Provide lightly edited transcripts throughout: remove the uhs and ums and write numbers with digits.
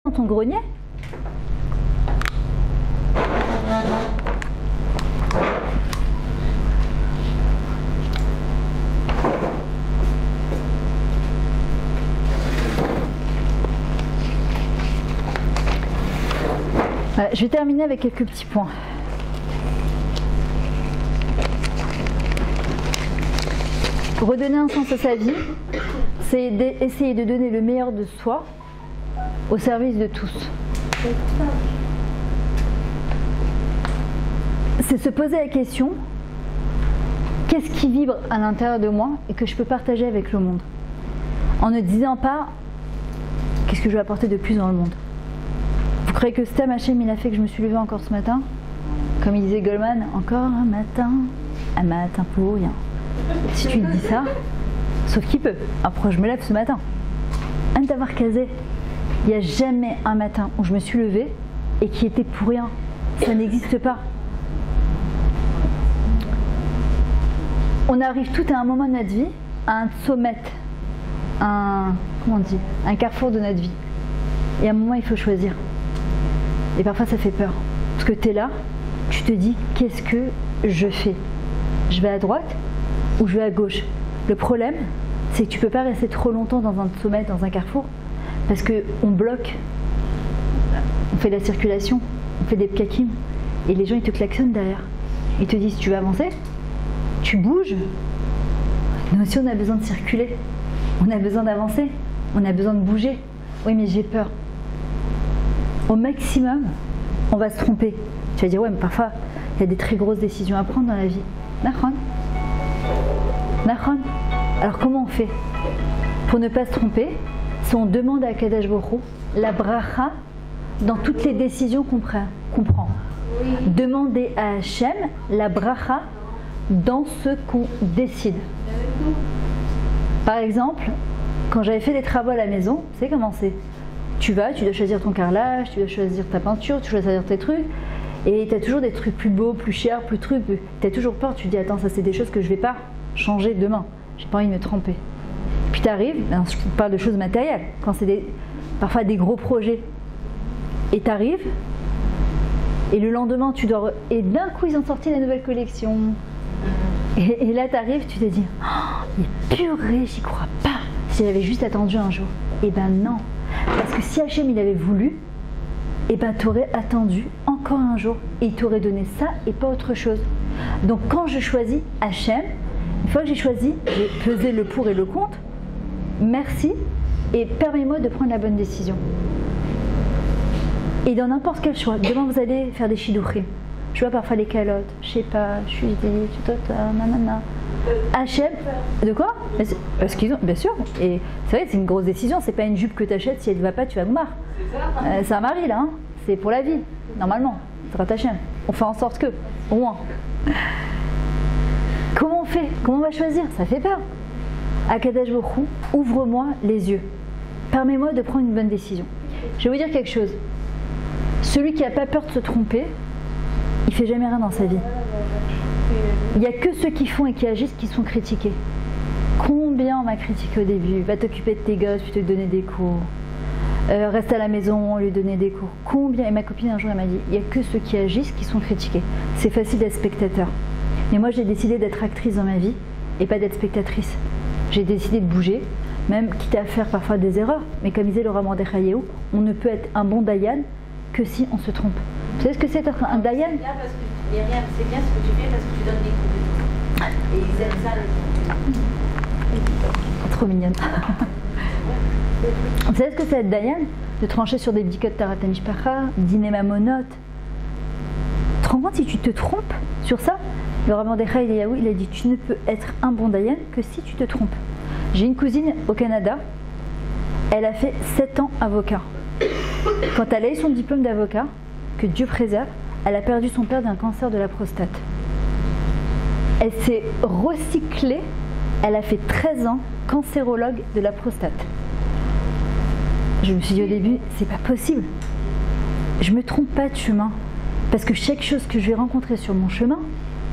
dans ton grenier. Voilà, je vais terminer avec quelques petits points. Redonner un sens à sa vie, c'est essayer de donner le meilleur de soi au service de tous. C'est se poser la question, qu'est-ce qui vibre à l'intérieur de moi et que je peux partager avec le monde? En ne disant pas, qu'est-ce que je vais apporter de plus dans le monde? Vous croyez que Stam Hachem, il a fait que je me suis levée encore ce matin? Comme il disait Goldman, encore un matin pour rien. Si tu dis ça, sauf qu'il peut. Après, je me lève ce matin. Un d'avoir casé. Il n'y a jamais un matin où je me suis levée et qui était pour rien. Ça n'existe pas. On arrive tout à un moment de notre vie, à un sommet, comment on dit, un carrefour de notre vie. Et à un moment, il faut choisir. Et parfois, ça fait peur. Parce que tu es là, tu te dis, qu'est-ce que je fais? Je vais à droite ou je vais à gauche? Le problème, c'est que tu ne peux pas rester trop longtemps dans un sommet, dans un carrefour, parce qu'on bloque. On fait de la circulation, on fait des pkakim, et les gens, ils te klaxonnent derrière. Ils te disent, tu veux avancer? Tu bouges? Nous aussi, on a besoin de circuler. On a besoin d'avancer. On a besoin de bouger. Oui, mais j'ai peur. Au maximum, on va se tromper. Tu vas dire, ouais, mais parfois, il y a des très grosses décisions à prendre dans la vie. Nachon. Alors comment on fait pour ne pas se tromper? Si on demande à Kadosh Baruch Hu la bracha dans toutes les décisions qu'on prend. Oui. Demandez à Hachem la bracha dans ce qu'on décide. Par exemple, quand j'avais fait des travaux à la maison, tu sais comment c'est? Tu dois choisir ton carrelage, tu dois choisir ta peinture, tu dois choisir tes trucs. Et tu as toujours des trucs plus beaux, plus chers, plus trucs. Tu as toujours peur, tu te dis, attends, ça c'est des choses que je ne vais pas changer demain. J'ai pas envie de me tromper. Puis tu arrives, je parle de choses matérielles, quand c'est parfois des gros projets. Et tu arrives, et le lendemain tu dors, et d'un coup ils ont sorti la nouvelle collection. Et là tu arrives, tu te dis, oh, mais purée, j'y crois pas. Si j'avais juste attendu un jour. Eh ben non. Parce que si Hachem il avait voulu, eh ben tu aurais attendu encore un jour et il t'aurait donné ça et pas autre chose. Donc quand je choisis Hachem, une fois que j'ai choisi, j'ai pesé le pour et le contre, merci et permets-moi de prendre la bonne décision. Et dans n'importe quel choix, demain vous allez faire des shidouchim. Je vois parfois les calottes, je sais pas, je suis nanana. Hachem, de quoi? Parce qu'ils ont, bien sûr, et c'est vrai, c'est une grosse décision, c'est pas une jupe que tu achètes, si elle ne va pas, tu vas goumar. C'est un mari là, hein. C'est pour la vie, normalement, ça va Hachem. On fait en sorte que, au moins. Comment on fait? Comment on va choisir? Ça fait peur. Akadosh Baruch Hu, ouvre-moi les yeux. Permets-moi de prendre une bonne décision. Je vais vous dire quelque chose. Celui qui n'a pas peur de se tromper, il ne fait jamais rien dans sa vie. Il n'y a que ceux qui font et qui agissent qui sont critiqués. Combien on m'a critiqué au début? Va t'occuper de tes gosses, puis te donner des cours. Reste à la maison, lui donner des cours. Combien? Et ma copine un jour elle m'a dit, il n'y a que ceux qui agissent qui sont critiqués. C'est facile d'être spectateur. Mais moi j'ai décidé d'être actrice dans ma vie et pas d'être spectatrice. J'ai décidé de bouger, même quitte à faire parfois des erreurs. Mais comme disait le Rav Mordechai Yehu, on ne peut être un bon dayan que si on se trompe. Vous savez ce que c'est être un dayan? C'est bien ce que tu fais parce que tu donnes des cours. Et ils aiment ça. Trop mignonne. Vous savez ce que c'est être dayan? De trancher sur des bdikot tarat mishpacha, dîner mamonot. Tu te rends compte si tu te trompes sur ça? Le Rav Mordechai Yehu, il a dit tu ne peux être un bon dayan que si tu te trompes. J'ai une cousine au Canada, elle a fait 7 ans avocat. Quand elle a eu son diplôme d'avocat, que Dieu préserve, elle a perdu son père d'un cancer de la prostate. Elle s'est recyclée, elle a fait 13 ans cancérologue de la prostate. Je me suis dit au début, c'est pas possible. Je me trompe pas de chemin. Parce que chaque chose que je vais rencontrer sur mon chemin,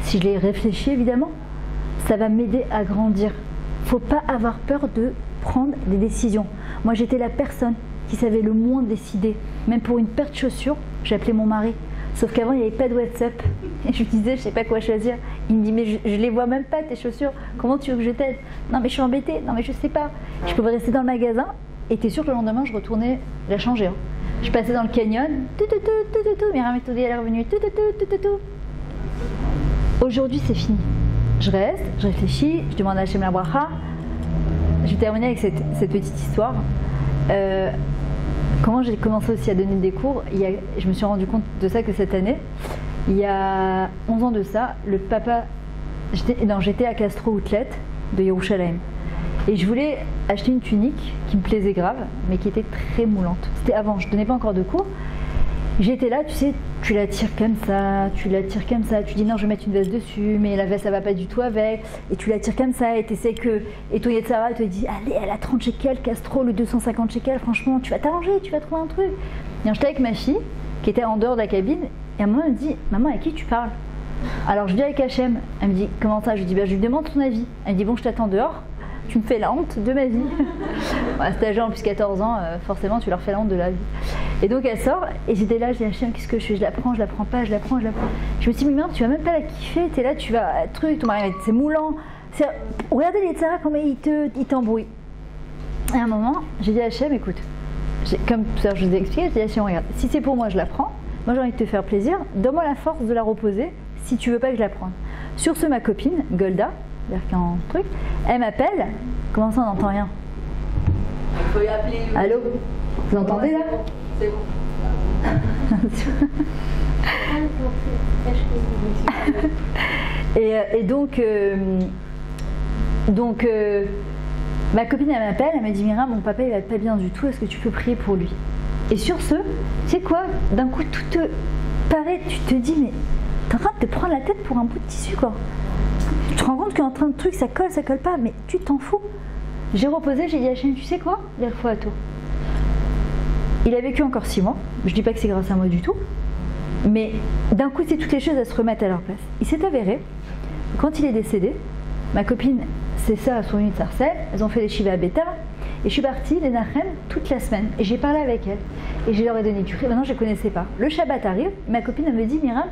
si je l'ai réfléchi évidemment, ça va m'aider à grandir. Faut pas avoir peur de prendre des décisions. Moi j'étais la personne qui savait le moins décider. Même pour une paire de chaussures, j'appelais mon mari. Sauf qu'avant, il n'y avait pas de WhatsApp. Et je lui disais, je sais pas quoi choisir. Il me dit, mais je les vois même pas, tes chaussures. Comment tu veux que je t'aide? Non, mais je suis embêtée. Non, mais je sais pas. Je pouvais rester dans le magasin. Et t'es sûr que le lendemain, je retournais la changer. Hein. Je passais dans le canyon. Myriam Etoudi, elle est revenue. Aujourd'hui, c'est fini. Je reste, je réfléchis, je demande à Hachem la bracha. Je vais terminer avec cette petite histoire. Comment j'ai commencé aussi à donner des cours, je me suis rendu compte de ça que cette année, il y a 11 ans de ça, le papa, j'étais à Castro Outlet de Yerushalayim. Et je voulais acheter une tunique qui me plaisait grave, mais qui était très moulante. C'était avant, je ne donnais pas encore de cours. J'étais là, tu sais, tu la tires comme ça, tu dis non, je vais mettre une veste dessus, mais la veste, ça va pas du tout avec, et tu la tires comme ça, et tu essaies que. Et ton Yetzara te dit, allez, elle a 30 shekels, Castro, le 250 shekels, franchement, tu vas t'arranger, tu vas trouver un truc. Et j'étais avec ma fille, qui était en dehors de la cabine, et à un moment, elle me dit, maman, à qui tu parles? Alors je viens avec Hachem, elle me dit, comment ça? Je lui dis, je lui demande ton avis. Elle me dit, bon, je t'attends dehors. Tu me fais la honte de ma vie. Stagiaire en plus 14 ans, forcément tu leur fais la honte de la vie. Et donc elle sort et j'étais là, je dis Hachem, qu'est-ce que je fais? Je la prends pas, je la prends. Je me suis dit, mais merde, tu vas même pas la kiffer, t'es là, tu vas, truc, ton mari, c'est moulant. Regardez les Tzara, comment il t'embrouille. Et à un moment, j'ai dit à Hachem, écoute, comme tout à l'heure je vous ai expliqué, j'ai dit à Hachem, regarde, si c'est pour moi, je la prends. Moi j'ai envie de te faire plaisir, donne-moi la force de la reposer si tu veux pas que je la prenne. Sur ce, ma copine, Golda, c'est-à-dire qu'un truc, elle m'appelle. Comment ça, on n'entend rien? Il faut y appeler. Allô? Vous entendez là? C'est bon. Et donc, ma copine elle m'appelle, elle me dit Myriam, mon papa il va pas bien du tout, est-ce que tu peux prier pour lui? Et sur ce, tu sais quoi? D'un coup tout te paraît, tu te dis mais t'es en train de te prendre la tête pour un bout de tissu quoi. Tu te rends compte qu'en train de truc ça colle pas, mais tu t'en fous. J'ai reposé, j'ai dit à Hachem, tu sais quoi? L'erfo à toi. Il a vécu encore 6 mois, je dis pas que c'est grâce à moi du tout, mais d'un coup c'est toutes les choses à se remettre à leur place. Il s'est avéré, quand il est décédé, ma copine, c'est ça, sont venues de Sarcelles, elles ont fait les Shiva à Beta, et je suis partie les Nachem toute la semaine, et j'ai parlé avec elles, et je leur ai donné du riz, maintenant je ne connaissais pas. Le Shabbat arrive, ma copine elle me dit, Myriam,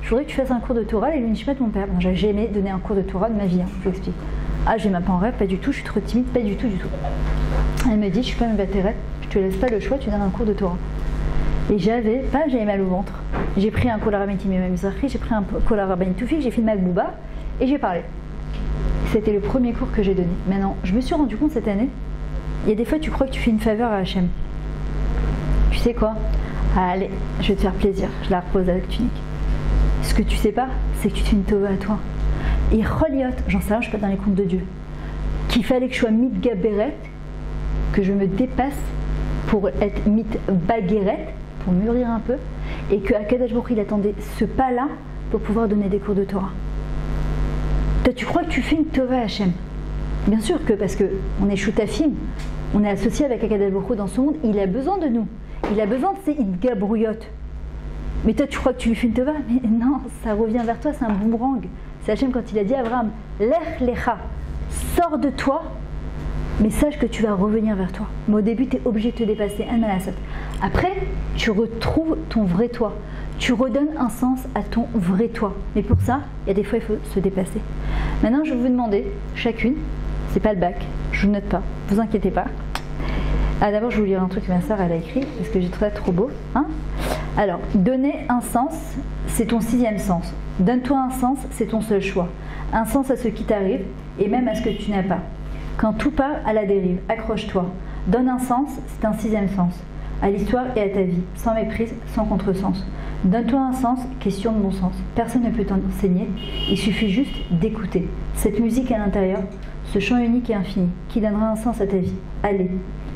je voudrais que tu fasses un cours de Torah, et lui, je de mon père. J'ai jamais donné un cours de Torah de ma vie, hein, je vous explique. Ah, j'ai même pas en rêve, pas du tout, je suis trop timide, pas du tout. Elle me dit, je suis pas une vétérane, je te laisse pas le choix, tu donnes un cours de Torah. Et j'avais mal au ventre. J'ai pris un cours à Rabbi Mizrahi, j'ai pris un cours à Rabbi Toufik, j'ai fait une Magbouba, et j'ai parlé. C'était le premier cours que j'ai donné. Maintenant, je me suis rendu compte cette année, il y a des fois tu crois que tu fais une faveur à Hachem. Tu sais quoi? Allez, je vais te faire plaisir, je la repose avec tunique. Ce que tu sais pas, c'est que tu te fais une tova à toi. Et Choliot, j'en sais rien, je suis pas dans les comptes de Dieu, qu'il fallait que je sois mitgaberet, que je me dépasse pour être mitbageret, pour mûrir un peu, et que Akadosh Baruch Hu, il attendait ce pas-là pour pouvoir donner des cours de Torah. Toi, tu crois que tu fais une tova à Hachem? Bien sûr que, parce qu'on est shutafim, on est associé avec Akadosh Baruch Hu dans ce monde, il a besoin de nous. Il a besoin de ces idgabrouyot. Mais toi, tu crois que tu lui fais une tova? Mais non, ça revient vers toi, c'est un boomerang. C'est Hachem quand il a dit à Abraham, Lech lecha, sors de toi, mais sache que tu vas revenir vers toi. Mais au début, tu es obligé de te dépasser. Après, tu retrouves ton vrai toi. Tu redonnes un sens à ton vrai toi. Mais pour ça, il y a des fois, il faut se dépasser. Maintenant, je vais vous demander, chacune, c'est pas le bac, je ne note pas, vous inquiétez pas. Ah, d'abord, je vais vous lire un truc que ma soeur elle a écrit, parce que j'ai trouvé ça trop beau. Hein? Alors, donner un sens, c'est ton 6e sens. Donne-toi un sens, c'est ton seul choix. Un sens à ce qui t'arrive, et même à ce que tu n'as pas. Quand tout part à la dérive, accroche-toi. Donne un sens, c'est un 6e sens. À l'histoire et à ta vie, sans méprise, sans contresens. Donne-toi un sens, question de bon sens. Personne ne peut t'enseigner, il suffit juste d'écouter. Cette musique à l'intérieur, ce chant unique et infini, qui donnera un sens à ta vie. Allez,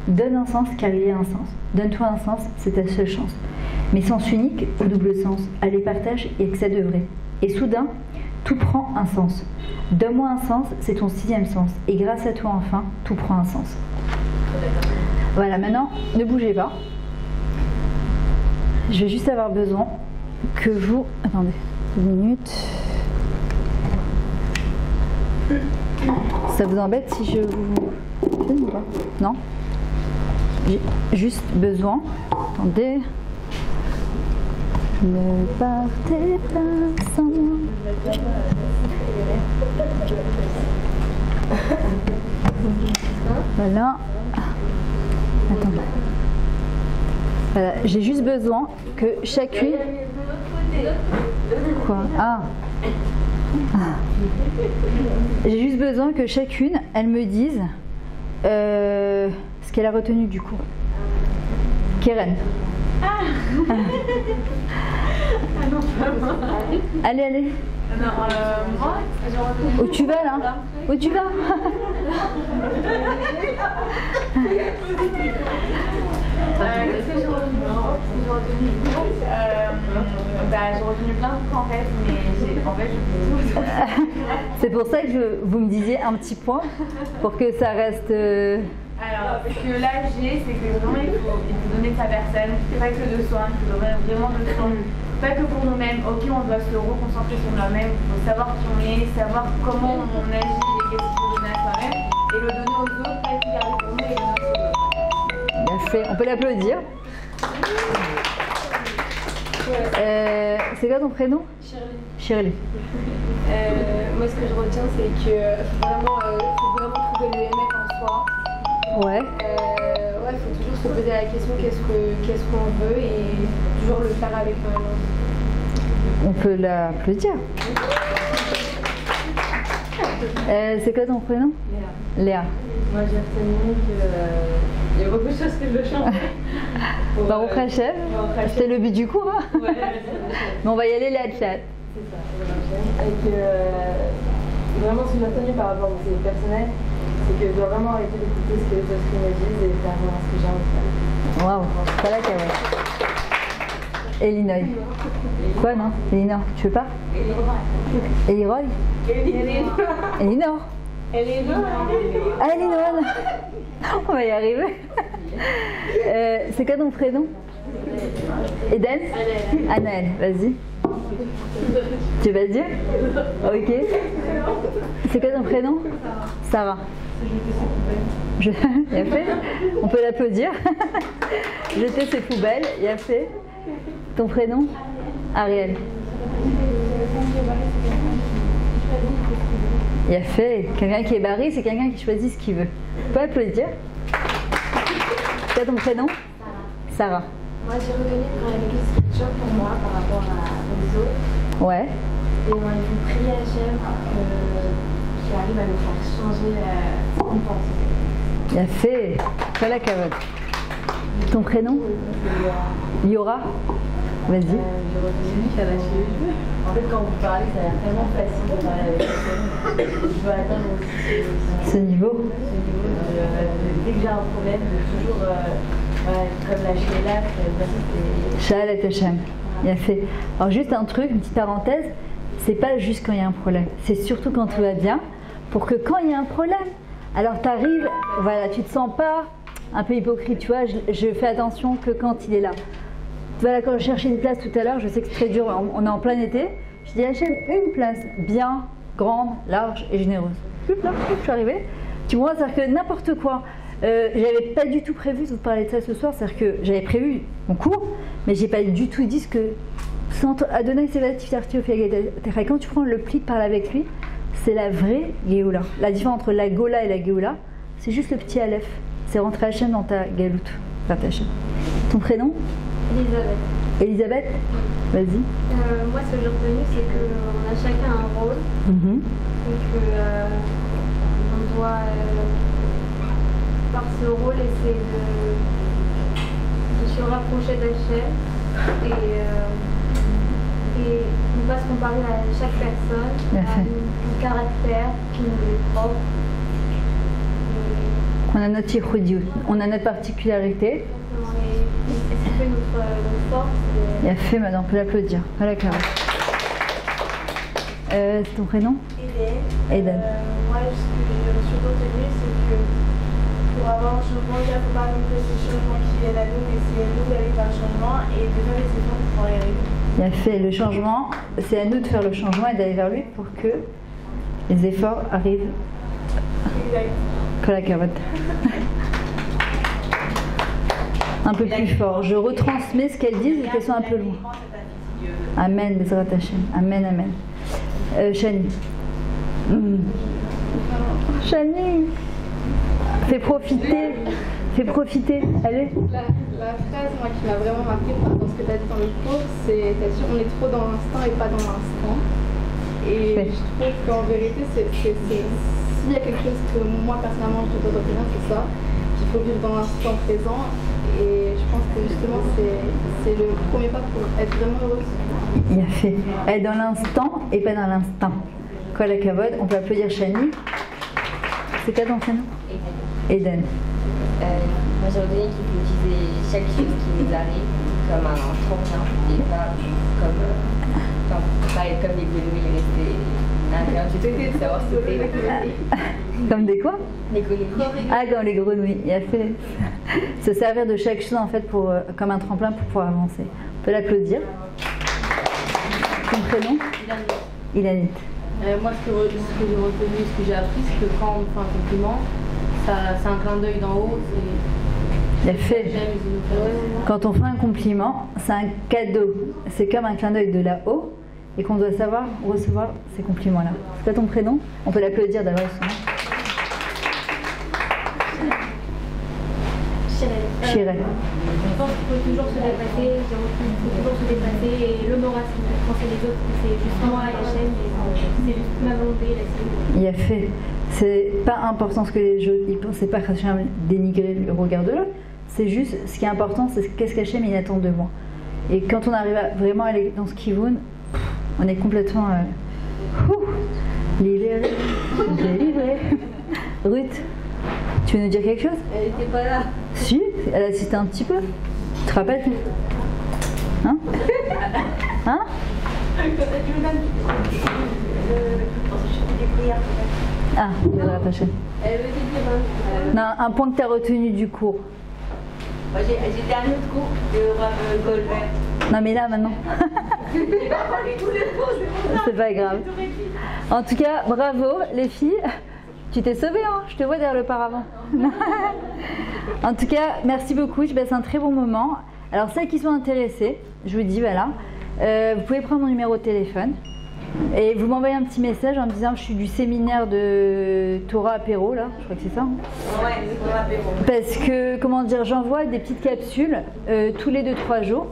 donne un sens car il y a un sens. Donne-toi un sens, c'est ta seule chance. Mais sens unique ou double sens, allez partage et que ça devrait. Et soudain, tout prend un sens. Donne-moi un sens, c'est ton 6e sens. Et grâce à toi enfin, tout prend un sens. Voilà, maintenant, ne bougez pas. Je vais juste avoir besoin que vous... Attendez, une minute. Ça vous embête si je vous... filme ou pas? Non? J'ai juste besoin, attendez, ne partez pas sans moi. Voilà. Attendez. Voilà, j'ai juste besoin que chacune... Quoi? Ah. J'ai juste besoin que chacune, elle me dise ce qu'elle a retenu du coup. Keren. Allez, allez. Moi, j'ai retenu. Où tu vas là? Où tu vas? Qu'est-ce que j'ai retenu? J'ai retenu plein de trucs en fait, mais je C'est pour ça que vous me disiez un petit point pour que ça reste. Alors, ce que là j'ai, c'est que vraiment il faut donner de sa personne, c'est pas que de soi, il faut donner vraiment de soi. Pas que pour nous-mêmes, ok, on doit se reconcentrer sur nous-mêmes, il faut savoir qui on est, savoir comment on agit et qu'est-ce qu'il faut donner à soi-même, et le donner aux autres, pas être garder pour nous et le donner aux autres. Bien fait, on peut l'applaudir. C'est quoi ton prénom? Shirley. Moi, ce que je retiens, c'est que faut vraiment trouver le mec en soi. Ouais. Il faut toujours se poser la question qu'est-ce qu'on veut et toujours le faire avec On peut l'applaudir. C'est quoi ton prénom? Léa. Moi, j'ai retenu qu'il y a beaucoup de choses que je veux changer. Baruch Hashem. C'était le but du cours. Hein. Ouais, mais on va y aller là. C'est ça, et que vraiment ce que j'ai retenu par rapport à ces personnels, c'est que je dois vraiment arrêter d'écouter ce que les autres me disent et faire vraiment ce que j'ai envie de faire. Waouh, ça là ouais. Elinoy. Quoi non? Elinor, tu veux pas? Eliroy. Elinor. Ah, Elinor. On va y arriver. C'est quoi ton prénom? Eden? Anaël, vas-y. Tu vas dire? Ok. C'est quoi ton prénom? Sarah. Il a fait. On peut l'applaudir. Jeter ses poubelles, il a fait. Ton prénom? Ariel. Il a fait. Quelqu'un qui est barré, c'est quelqu'un qui choisit ce qu'il veut. On peut applaudir. C'est quoi ton prénom? Sarah. Moi, j'ai retenu quand même une structure pour moi par rapport aux autres. Ouais. Et moi, je prie à Hachem qui arrive à nous faire changer ce qu'on pense. Il a fait. Pas la cavotte. Ton prénom? Yora. Vas-y. J'ai retenu qu'à la cheville. En fait, quand vous parlez, ça a l'air tellement facile de parler avec quelqu'un. Je veux atteindre aussi Ce niveau. Dès que j'ai un problème, de toujours comme lâcher l'acte. Shalom Hashem. Il a fait. Alors juste un truc, une petite parenthèse, c'est pas juste quand il y a un problème, c'est surtout quand tout va bien, pour que quand il y a un problème, alors tu arrives, voilà, tu te sens pas un peu hypocrite, tu vois, je fais attention que quand il est là. Voilà, quand je cherchais une place tout à l'heure, je sais que c'est très dur, on est en plein été, je dis Hachem, une place bien, grande, large et généreuse. Je suis arrivée, tu vois, c'est-à-dire que n'importe quoi. J'avais pas du tout prévu de vous parler de ça ce soir, c'est-à-dire que j'avais prévu mon cours, mais j'ai pas du tout dit ce que Adonai Sevatif Tarti Ophi. Quand tu prends le pli de parler avec lui, c'est la vraie Géoula. La différence entre la Gola et la Géoula, c'est juste le petit Aleph. C'est rentrer Hachem dans ta Galoute. Ton prénom? Elisabeth. Elisabeth? Vas-y. Moi, ce que j'ai retenu, c'est qu'on a chacun un rôle. Et qu'on doit, par ce rôle, essayer de se rapprocher d'Hachem et ne pas se comparer à chaque personne, à un caractère qui nous est propre. On a notre yichudiout, on a notre particularité. Et ce qui fait notre force. Il a fait, maintenant on peut l'applaudir. Voilà, Clara. C'est ton prénom? Eden. Moi, ce que je suis retenu, c'est que pour avoir un changement, il ne faut pas même que ce changement qui vienne à nous, mais c'est à nous d'aller vers le changement et de faire les efforts pour y arriver. Il a fait le changement, c'est à nous de faire le changement et d'aller vers lui pour que les efforts arrivent. Exact. Colle la carotte. Un peu plus fort. Je retransmets ce qu'elles disent et qu'elles sont un peu loin. Amen, Bezrat Hashem. Amen, amen. Shani. Shani. Fais profiter. Allez. La phrase moi, qui m'a vraiment marqué dans ce que tu as dit dans le cours, c'est t'as dit on est trop dans l'instant et pas dans l'instant. Et je trouve qu'en vérité, s'il y a quelque chose que moi personnellement je dois retenir, c'est ça, qu'il faut vivre dans l'instant présent. Et je pense que justement c'est le premier pas pour être vraiment heureuse. Il a fait. Être dans l'instant et pas dans l'instant. Kol hakavod, on peut applaudir Shani. C'est quoi ton prénom? Eden. Moi j'ai retenu qu'il faut utiliser chaque chose qui nous arrive comme un tremplin et pas comme des grenouilles rester de savoir sauter. Comme des quoi? Les grenouilles. Ah, comme les grenouilles. Il a fait se servir de chaque chose en fait comme un tremplin pour pouvoir avancer. On peut l'applaudir. Ton prénom? Ilanit. Moi, ce que j'ai retenu, ce que j'ai appris, c'est que quand on me fait un compliment, c'est un clin d'œil d'en haut. Il a fait. Quand on fait un compliment, c'est un cadeau. C'est comme un clin d'œil de là-haut et qu'on doit savoir recevoir ces compliments-là. C'est quoi ton prénom? On peut l'applaudir d'abord. Chirel. Je pense qu'il faut toujours se dépasser, il faut toujours se dépasser et le moral, quand c'est les autres, c'est juste moi et Hachem, c'est juste ma volonté, la sienne. Il a fait. C'est pas important ce que les gens ils pensent, c'est pas qu'Hachem dénigrer le regard de l'autre, c'est juste ce qui est important, c'est qu'est-ce qu'Hachem il attend de moi. Et quand on arrive à vraiment aller dans ce kivun, on est complètement libéré, délivré. Ruth, tu veux nous dire quelque chose? Elle n'était pas là. Si, elle a assisté un petit peu. Tu te rappelles? Hein? Hein? Ah, elle va attacher. Elle veut dire Non, un point que tu as retenu du cours. Moi j'ai un autre cours de Rav Goldberg. Non mais là maintenant. C'est pas grave. En tout cas, bravo les filles. Tu t'es sauvée, hein? Je te vois derrière le paravent. En tout cas, merci beaucoup. Je passe un très bon moment. Alors celles qui sont intéressées, je vous dis voilà, vous pouvez prendre mon numéro de téléphone et vous m'envoyez un petit message en me disant que je suis du séminaire de Torah Apéro là, je crois que c'est ça. Ouais, c'est Torah Apéro. Parce que comment dire, j'envoie des petites capsules tous les 2-3 jours.